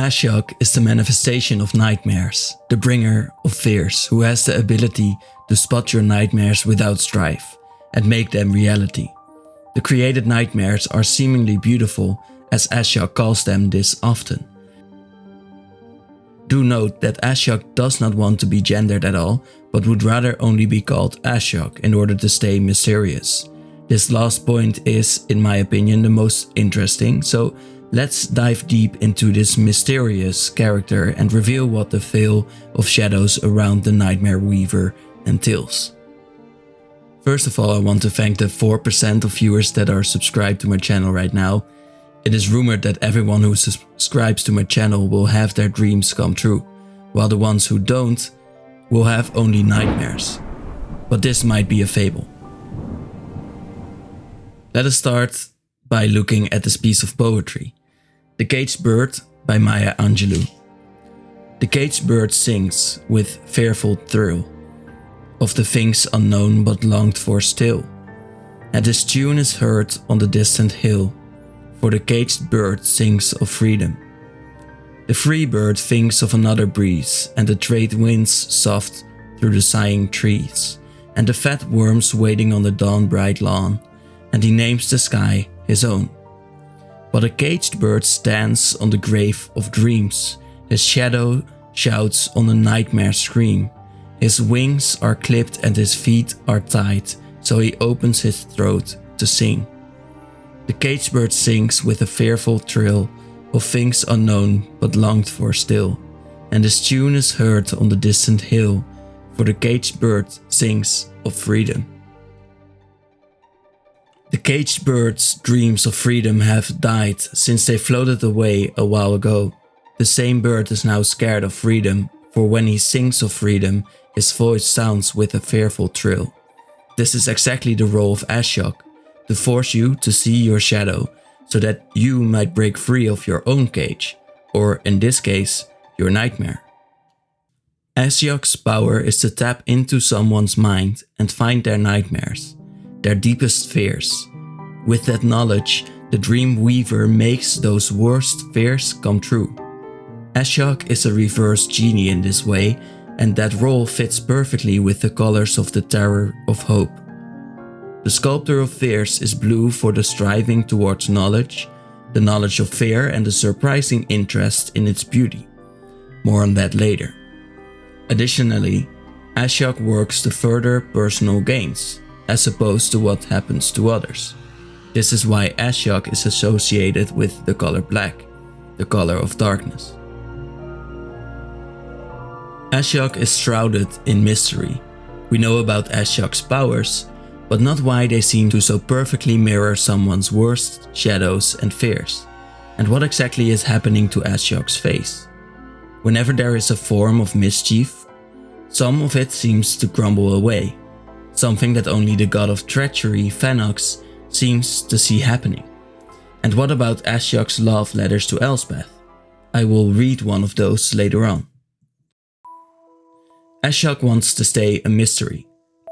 Ashiok is the manifestation of nightmares, the bringer of fears, who has the ability to spot your nightmares without strife and make them reality. The created nightmares are seemingly beautiful, as Ashiok calls them this often. Do note that Ashiok does not want to be gendered at all, but would rather only be called Ashiok in order to stay mysterious. This last point is, in my opinion, the most interesting, so let's dive deep into this mysterious character and reveal what the veil of shadows around the Nightmare Weaver entails. First of all, I want to thank the 4% of viewers that are subscribed to my channel right now. It is rumored that everyone who subscribes to my channel will have their dreams come true, while the ones who don't will have only nightmares. But this might be a fable. Let us start by looking at this piece of poetry. The Caged Bird by Maya Angelou. The caged bird sings with fearful thrill of the things unknown but longed for still, and his tune is heard on the distant hill, for the caged bird sings of freedom. The free bird thinks of another breeze, and the trade winds soft through the sighing trees, and the fat worms waiting on the dawn-bright lawn, and he names the sky his own. But a caged bird stands on the grave of dreams, his shadow shouts on a nightmare scream. His wings are clipped and his feet are tied, so he opens his throat to sing. The caged bird sings with a fearful thrill of things unknown but longed for still, and his tune is heard on the distant hill, for the caged bird sings of freedom. The caged bird's dreams of freedom have died since they floated away a while ago. The same bird is now scared of freedom, for when he sings of freedom, his voice sounds with a fearful thrill. This is exactly the role of Ashiok, to force you to see your shadow, so that you might break free of your own cage, or in this case, your nightmare. Ashiok's power is to tap into someone's mind and find their nightmares, their deepest fears. With that knowledge, the Dream Weaver makes those worst fears come true. Ashiok is a reverse genie in this way, and that role fits perfectly with the colors of the Tower of Hope. The Sculptor of Fears is blue for the striving towards knowledge, the knowledge of fear, and the surprising interest in its beauty. More on that later. Additionally, Ashiok works to further personal gains, as opposed to what happens to others. This is why Ashiok is associated with the color black, the color of darkness. Ashiok is shrouded in mystery. We know about Ashiok's powers, but not why they seem to so perfectly mirror someone's worst shadows and fears, and what exactly is happening to Ashiok's face. Whenever there is a form of mischief, some of it seems to crumble away, something that only the god of treachery, Phanox, seems to see happening. And what about Ashiok's love letters to Elspeth? I will read one of those later on. Ashiok wants to stay a mystery.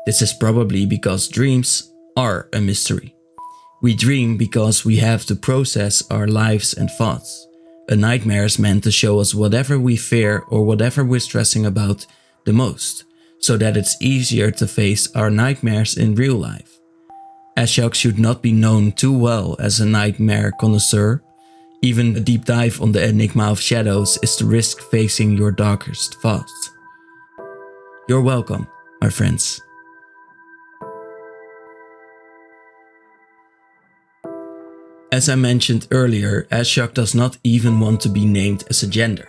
This is probably because dreams are a mystery. We dream because we have to process our lives and thoughts. A nightmare is meant to show us whatever we fear or whatever we're stressing about the most, so that it's easier to face our nightmares in real life. Ashiok should not be known too well as a nightmare connoisseur. Even a deep dive on the enigma of shadows is to risk facing your darkest thoughts. You're welcome, my friends. As I mentioned earlier, Ashiok does not even want to be named as a gender.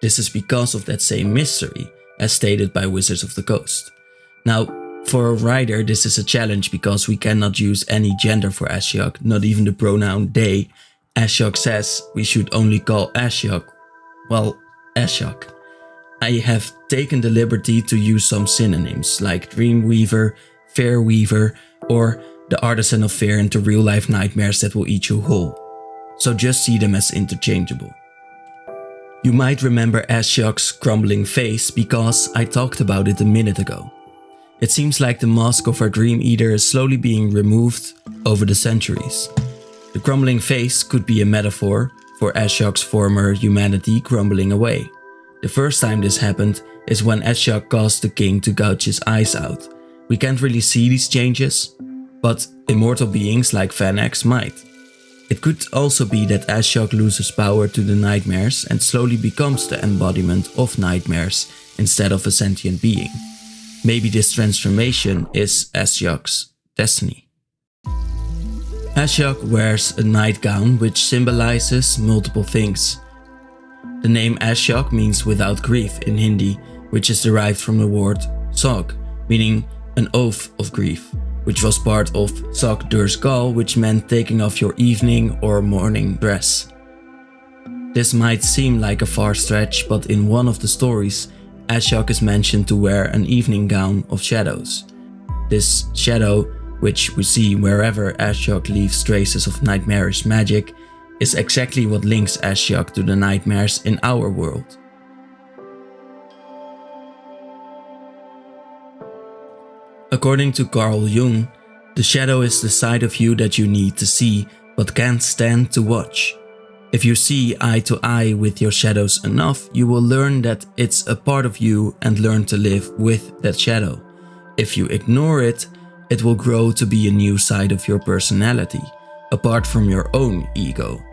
This is because of that same mystery, as stated by Wizards of the Coast. Now, for a writer, this is a challenge because we cannot use any gender for Ashiok, not even the pronoun they. Ashiok says we should only call Ashiok, well, Ashiok. I have taken the liberty to use some synonyms like Dreamweaver, Fairweaver, or the Artisan of Fear into real-life nightmares that will eat you whole. So just see them as interchangeable. You might remember Ashiok's crumbling face because I talked about it a minute ago. It seems like the mask of our Dream Eater is slowly being removed over the centuries. The crumbling face could be a metaphor for Ashiok's former humanity crumbling away. The first time this happened is when Ashiok caused the king to gouge his eyes out. We can't really see these changes, but immortal beings like Phanex might. It could also be that Ashiok loses power to the nightmares and slowly becomes the embodiment of nightmares instead of a sentient being. Maybe this transformation is Ashiok's destiny. Ashiok wears a nightgown which symbolizes multiple things. The name Ashiok means without grief in Hindi, which is derived from the word Sog, meaning an oath of grief, which was part of Sog Dur's which meant taking off your evening or morning dress. This might seem like a far stretch, but in one of the stories, Ashiok is mentioned to wear an evening gown of shadows. This shadow, which we see wherever Ashiok leaves traces of nightmarish magic, is exactly what links Ashiok to the nightmares in our world. According to Carl Jung, the shadow is the side of you that you need to see but can't stand to watch. If you see eye to eye with your shadows enough, you will learn that it's a part of you and learn to live with that shadow. If you ignore it, it will grow to be a new side of your personality, apart from your own ego.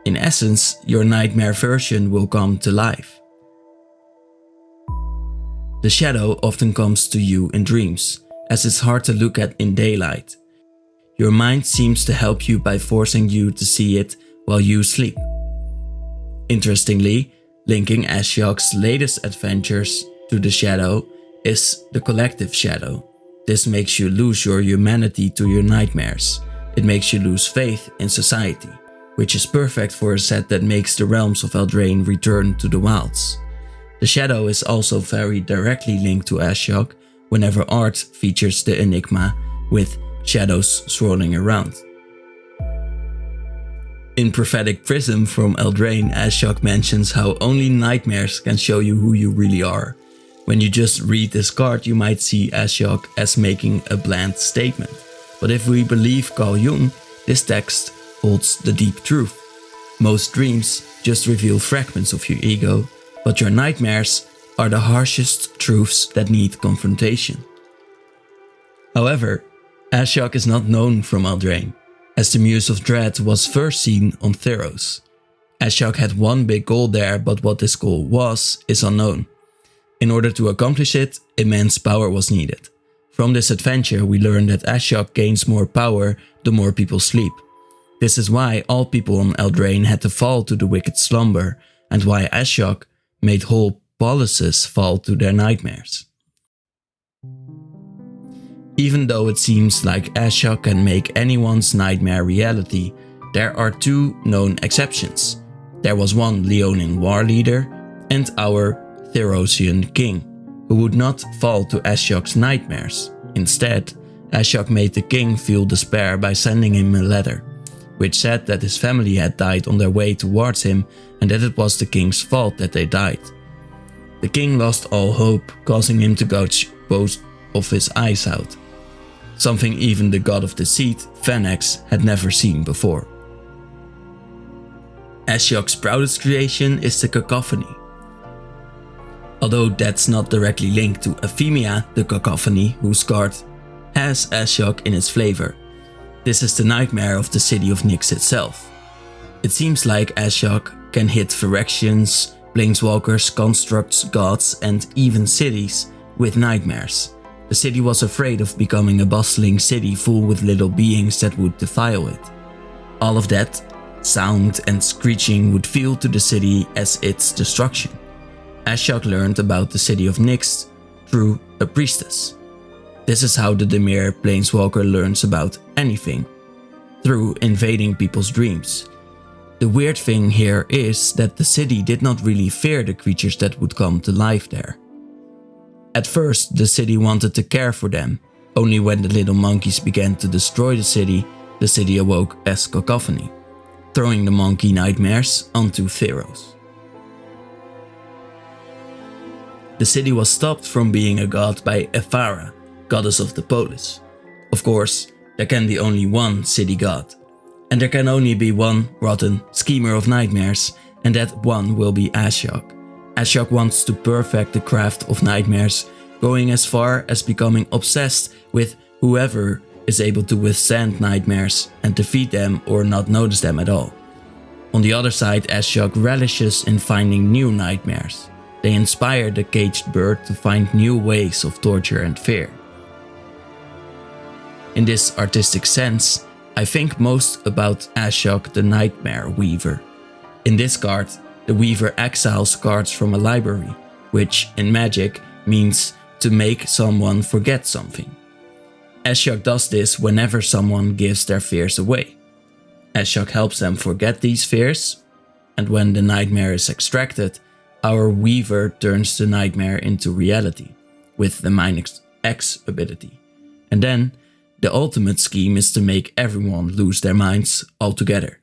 In essence, your nightmare version will come to life. The shadow often comes to you in dreams, as it's hard to look at in daylight. Your mind seems to help you by forcing you to see it while you sleep. Interestingly, linking Ashiok's latest adventures to the shadow is the collective shadow. This makes you lose your humanity to your nightmares. It makes you lose faith in society, which is perfect for a set that makes the realms of Eldraine return to the wilds. The shadow is also very directly linked to Ashiok whenever art features the enigma with shadows swirling around. In Prophetic Prism from Eldraine, Ashiok mentions how only nightmares can show you who you really are. When you just read this card, you might see Ashiok as making a bland statement. But if we believe Carl Jung, this text holds the deep truth. Most dreams just reveal fragments of your ego, but your nightmares are the harshest truths that need confrontation. However, Ashiok is not known from Eldraine, as the Muse of Dread was first seen on Theros. Ashiok had one big goal there, but what this goal was is unknown. In order to accomplish it, immense power was needed. From this adventure, we learn that Ashiok gains more power the more people sleep. This is why all people on Eldraine had to fall to the wicked slumber, and why Ashiok made whole polises fall to their nightmares. Even though it seems like Ashiok can make anyone's nightmare reality, there are two known exceptions. There was one Leonin war leader and our Therosian king, who would not fall to Ashiok's nightmares. Instead, Ashiok made the king feel despair by sending him a letter, which said that his family had died on their way towards him and that it was the king's fault that they died. The king lost all hope, causing him to gouge both of his eyes out, something even the god of deceit, Phanex, had never seen before. Ashiok's proudest creation is the Cacophony. Although that's not directly linked to Ephemia, the Cacophony, whose card has Ashiok in its flavor. This is the nightmare of the city of Nyx itself. It seems like Ashiok can hit Phyrexians, planeswalkers, constructs, gods, and even cities with nightmares. The city was afraid of becoming a bustling city full with little beings that would defile it. All of that sound and screeching would feel to the city as its destruction. Ashiok learned about the city of Nyx through a priestess. This is how the Dimir planeswalker learns about anything, through invading people's dreams. The weird thing here is that the city did not really fear the creatures that would come to life there. At first, the city wanted to care for them. Only when the little monkeys began to destroy the city awoke as Cacophony, throwing the monkey nightmares onto Theros. The city was stopped from being a god by Ephara, goddess of the polis. Of course, there can be only one city god. And there can only be one rotten schemer of nightmares, and that one will be Ashiok. Ashiok wants to perfect the craft of nightmares, going as far as becoming obsessed with whoever is able to withstand nightmares and defeat them or not notice them at all. On the other side, Ashiok relishes in finding new nightmares. They inspire the caged bird to find new ways of torture and fear. In this artistic sense, I think most about Ashiok the Nightmare Weaver. In this card, the Weaver exiles cards from a library, which in Magic means to make someone forget something. Ashiok does this whenever someone gives their fears away. Ashiok helps them forget these fears, and when the nightmare is extracted, our Weaver turns the nightmare into reality with the -X ability. And then, the ultimate scheme is to make everyone lose their minds altogether.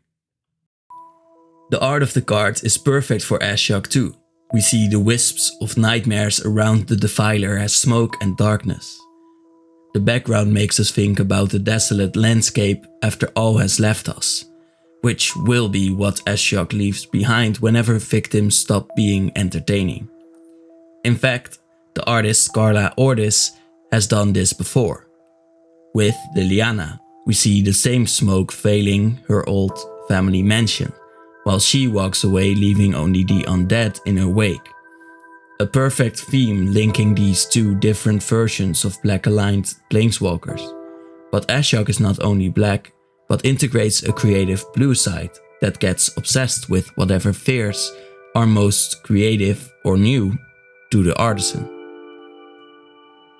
The art of the card is perfect for Ashiok too. We see the wisps of nightmares around the Defiler as smoke and darkness. The background makes us think about the desolate landscape after all has left us, which will be what Ashiok leaves behind whenever victims stop being entertaining. In fact, the artist Carla Ordis has done this before. With Liliana, we see the same smoke veiling her old family mansion, while she walks away leaving only the undead in her wake. A perfect theme linking these two different versions of black-aligned planeswalkers. But Ashiok is not only black, but integrates a creative blue side that gets obsessed with whatever fears are most creative or new to the artisan.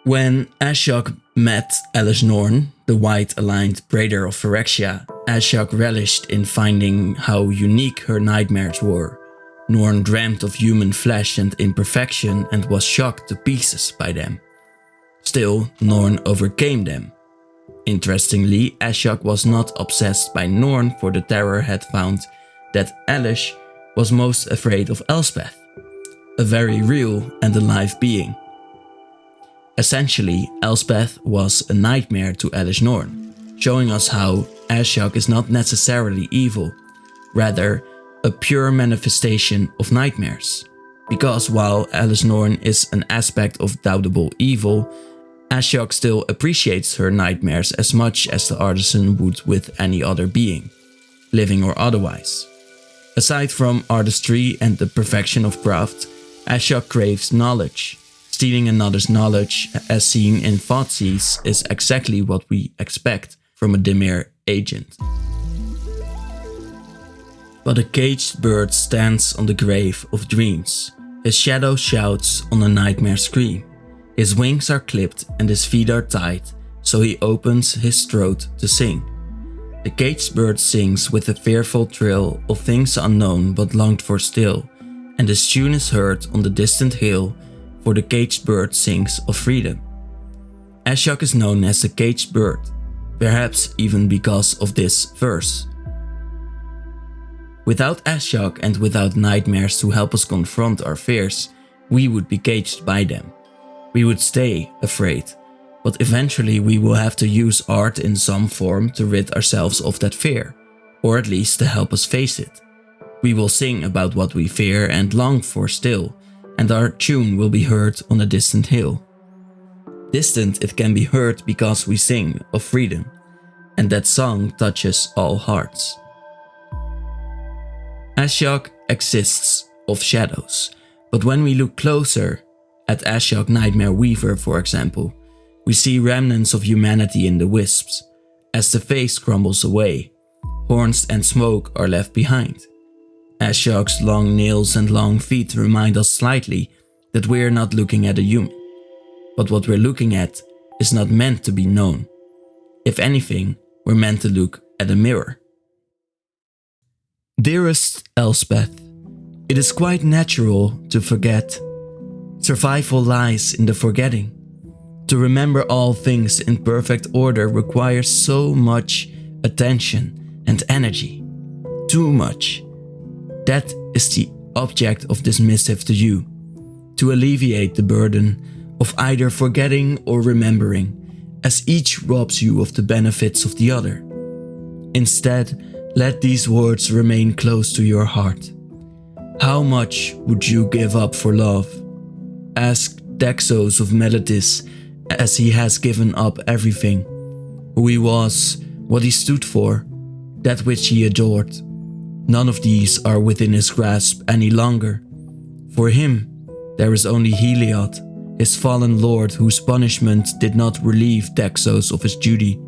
When Ashiok met Alice Norn, the white-aligned braider of Phyrexia, Ashiok relished in finding how unique her nightmares were. Norn dreamt of human flesh and imperfection and was shocked to pieces by them. Still, Norn overcame them. Interestingly, Ashiok was not obsessed by Norn, for the Terror had found that Alice was most afraid of Elspeth, a very real and alive being. Essentially, Elspeth was a nightmare to Alice Norn, showing us how Ashiok is not necessarily evil, rather a pure manifestation of nightmares. Because while Alice Norn is an aspect of doubtable evil, Ashiok still appreciates her nightmares as much as the artisan would with any other being, living or otherwise. Aside from artistry and the perfection of craft, Ashiok craves knowledge. Stealing another's knowledge, as seen in Thoughtseize, is exactly what we expect from a Dimir agent. But a caged bird stands on the grave of dreams. His shadow shouts on a nightmare scream. His wings are clipped and his feet are tied, so he opens his throat to sing. The caged bird sings with a fearful trill of things unknown but longed for still, and his tune is heard on the distant hill, for the caged bird sings of freedom. Ashiok is known as the caged bird, perhaps even because of this verse. Without Ashiok and without nightmares to help us confront our fears, we would be caged by them. We would stay afraid, but eventually we will have to use art in some form to rid ourselves of that fear, or at least to help us face it. We will sing about what we fear and long for still, and our tune will be heard on a distant hill. Distant it can be heard because we sing of freedom, and that song touches all hearts. Ashiok exists of shadows, but when we look closer at Ashiok Nightmare Weaver, for example, we see remnants of humanity in the wisps. As the face crumbles away, horns and smoke are left behind. Ashiok's long nails and long feet remind us slightly that we're not looking at a human. But what we're looking at is not meant to be known. If anything, we're meant to look at a mirror. Dearest Elspeth, it is quite natural to forget. Survival lies in the forgetting. To remember all things in perfect order requires so much attention and energy. Too much. That is the object of this missive to you, to alleviate the burden of either forgetting or remembering, as each robs you of the benefits of the other. Instead, Let these words remain close to your heart. How much would you give up for love? Ask Dexos of Melodis, as he has given up everything. Who he was, what he stood for, that which he adored. None of these are within his grasp any longer. For him, there is only Heliod, his fallen lord, whose punishment did not relieve Dexos of his duty.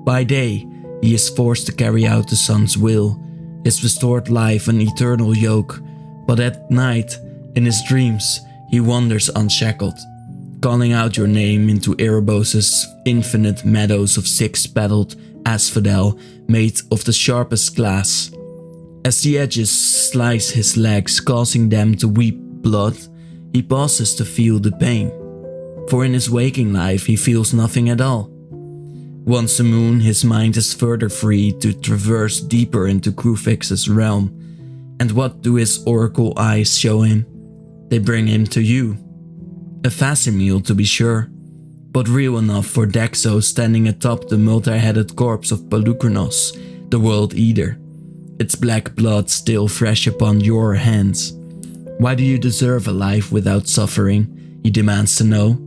By day, he is forced to carry out the sun's will, his restored life an eternal yoke, but at night, in his dreams, he wanders unshackled, calling out your name into Erebos' infinite meadows of six-petaled asphodel made of the sharpest glass. As the edges slice his legs, causing them to weep blood, he pauses to feel the pain, for in his waking life he feels nothing at all. Once a moon, his mind is further free to traverse deeper into Krufix's realm. And what do his oracle eyes show him? They bring him to you. A facsimile to be sure, but real enough for Dexo standing atop the multi-headed corpse of Palukranos, the World Eater, its black blood still fresh upon your hands. Why do you deserve a life without suffering? He demands to know.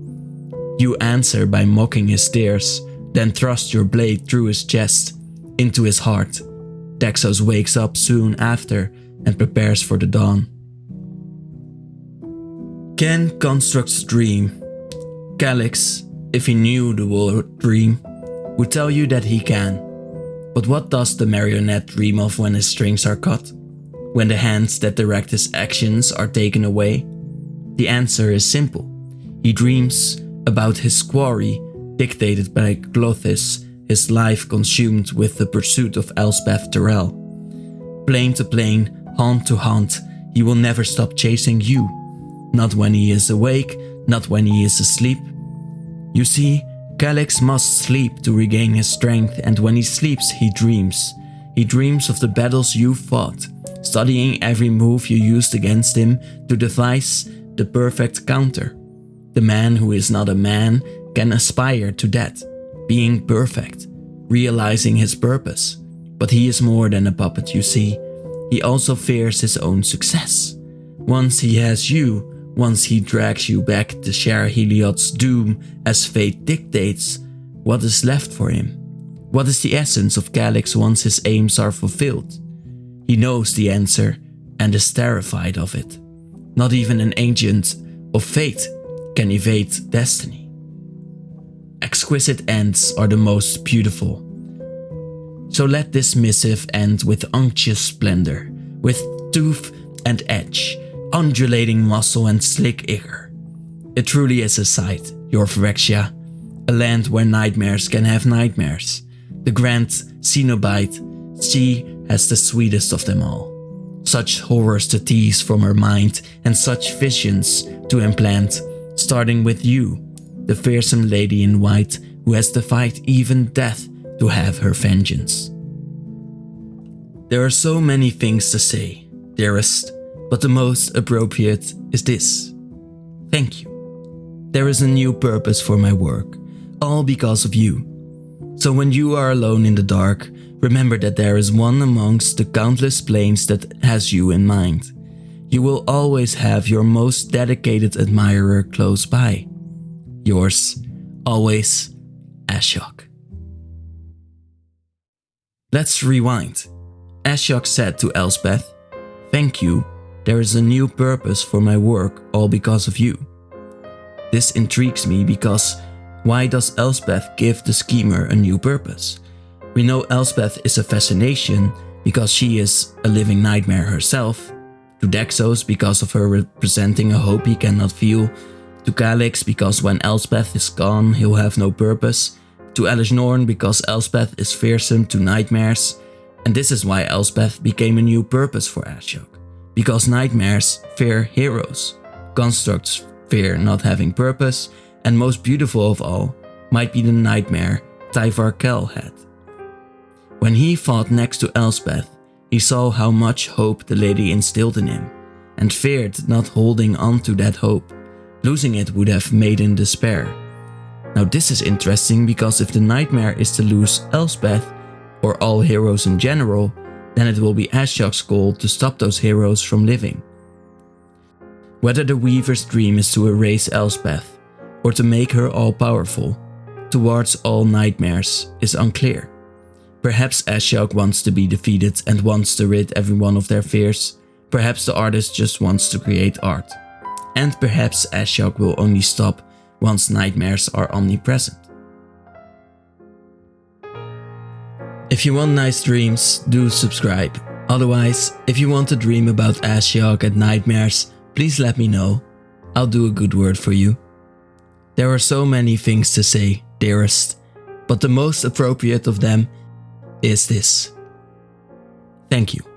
You answer by mocking his tears, then thrust your blade through his chest, into his heart. Dexos wakes up soon after and prepares for the dawn. Can constructs dream? Calyx, if he knew the word dream, would tell you that he can. But what does the marionette dream of when his strings are cut? When the hands that direct his actions are taken away? The answer is simple. He dreams about his quarry, dictated by Glothis, his life consumed with the pursuit of Elspeth Terrell. Plane to plane, haunt to haunt, he will never stop chasing you. Not when he is awake, not when he is asleep. You see, Calyx must sleep to regain his strength, and when he sleeps, he dreams. He dreams of the battles you fought, studying every move you used against him to devise the perfect counter. The man who is not a man can aspire to that, being perfect, realizing his purpose. But he is more than a puppet, you see. He also fears his own success. Once he has you, once he drags you back to share Heliod's doom as fate dictates, what is left for him? What is the essence of Calyx once his aims are fulfilled? He knows the answer and is terrified of it. Not even an agent of fate can evade destiny. Exquisite ends are the most beautiful. So let this missive end with unctuous splendor, with tooth and edge, undulating muscle and slick ichor. It truly is a sight, your Phyrexia, a land where nightmares can have nightmares. The grand Cenobite, she has the sweetest of them all. Such horrors to tease from her mind and such visions to implant, starting with you, the fearsome lady in white who has defied even death to have her vengeance. There are so many things to say, dearest, but the most appropriate is this. Thank you. There is a new purpose for my work, all because of you. So when you are alone in the dark, remember that there is one amongst the countless planes that has you in mind. You will always have your most dedicated admirer close by. Yours, always, Ashiok. Let's rewind. Ashiok said to Elspeth, "Thank you, there is a new purpose for my work all because of you." This intrigues me because why does Elspeth give the schemer a new purpose? We know Elspeth is a fascination because she is a living nightmare herself, to Dexos because of her representing a hope he cannot feel, to Calyx because when Elspeth is gone he'll have no purpose, to Elishnorn because Elspeth is fearsome to nightmares, and this is why Elspeth became a new purpose for Ashiok, because nightmares fear heroes, constructs fear not having purpose, and most beautiful of all might be the nightmare Tyvar Kell had. When he fought next to Elspeth, he saw how much hope the lady instilled in him, and feared not holding on to that hope. Losing it would have made him despair. Now this is interesting because if the nightmare is to lose Elspeth, or all heroes in general, then it will be Ashiok's goal to stop those heroes from living. Whether the Weaver's dream is to erase Elspeth, or to make her all-powerful, towards all nightmares, is unclear. Perhaps Ashiok wants to be defeated and wants to rid everyone of their fears. Perhaps the artist just wants to create art. And perhaps Ashiok will only stop once nightmares are omnipresent. If you want nice dreams, do subscribe. Otherwise, if you want to dream about Ashiok and nightmares, please let me know. I'll do a good word for you. There are so many things to say, dearest, but the most appropriate of them is this. Thank you.